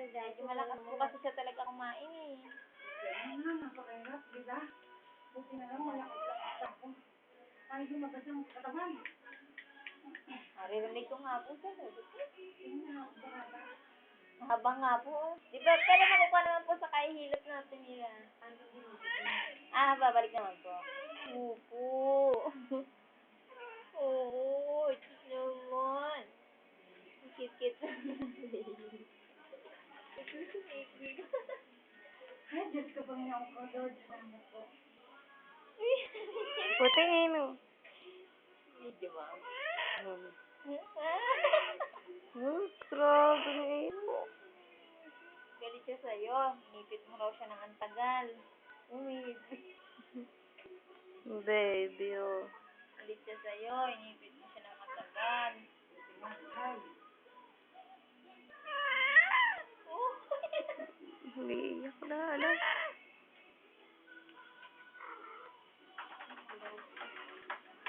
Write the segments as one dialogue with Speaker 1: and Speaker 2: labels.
Speaker 1: Medyo malakas po kasi siya talaga kumain eh.
Speaker 2: Napakahirap, di ba? Buti na lang malakas lang ako. Ay, lumabas ang katawan.
Speaker 1: Naririnig ko nga po siya. Mahaba nga po. Di ba, pero makukuha naman po sa kahihilot natin nila. Babalik naman po. Opo. Oo, cute naman. Ang cute-cute naman.
Speaker 2: Ay, Diyos ko pang niya ako, Lord. Salamat po.
Speaker 3: Puti ngayon, oh.
Speaker 1: Medyo ba?
Speaker 3: Grabe ngayon.
Speaker 1: Galit siya sa'yo. Nipit mo raw siya ng antagal.
Speaker 3: Baby, oh.
Speaker 1: Galit siya sa'yo. Inipit mo siya ng antagal.
Speaker 3: Umiiyak na, ala.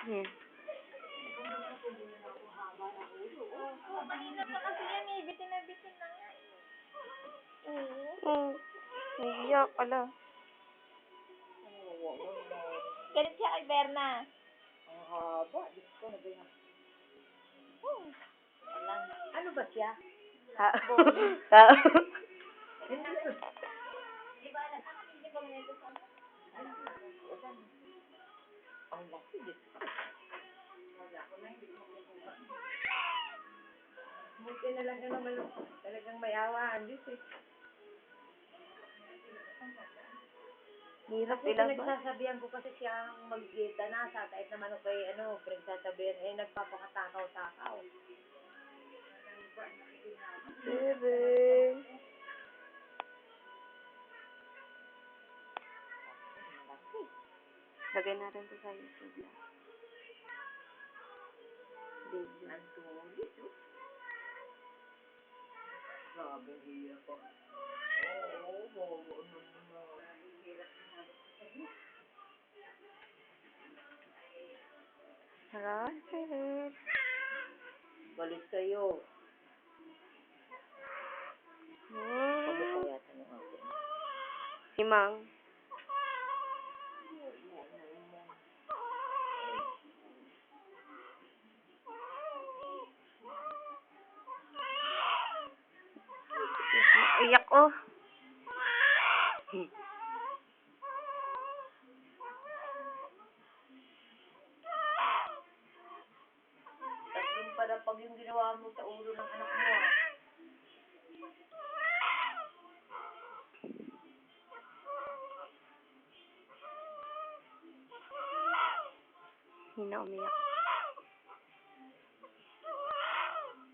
Speaker 3: Yan.
Speaker 1: Kanina pa kasi yan eh. Bitin na bitin na nga eh.
Speaker 3: Umiiyak, ala.
Speaker 1: Galit siya kay Berna.
Speaker 2: Ang haba, Diyos ko, na ba yan?
Speaker 1: Alang.
Speaker 2: Ano ba siya?
Speaker 1: Di ba, hindi ba ganito sa...
Speaker 2: Ang laki, Diyos ko. Wala ko na, hindi ko makukuha. Buti na lang ka naman talagang may awaan, Diyos eh.
Speaker 3: Hirap
Speaker 2: Kasi
Speaker 3: ilabas.
Speaker 2: pinagsasabihan ko kasi siyang mag-gita na sa kahit naman ako kay pinagsasabihan nagpapakatakaw-takaw.
Speaker 3: Bebe. Lagay natin ito sa YouTube lang. Baby.
Speaker 2: Ang tulis, oh. Grabe, hirap po. Oo.
Speaker 3: Rocket.
Speaker 2: Balik sa'yo. Pagkakaya tanong ako.
Speaker 3: Si Mang. Iyak, oh.
Speaker 2: Tatlong pala pag yung ginawa mo sa ulo ng anak mo.
Speaker 3: Hindi na umiyak.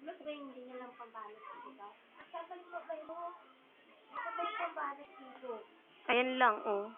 Speaker 1: Mas ba hindi niya lang pambalot dito? Sabay mo ba mo? Sabay pambalot dito.
Speaker 3: Ayan lang, oh.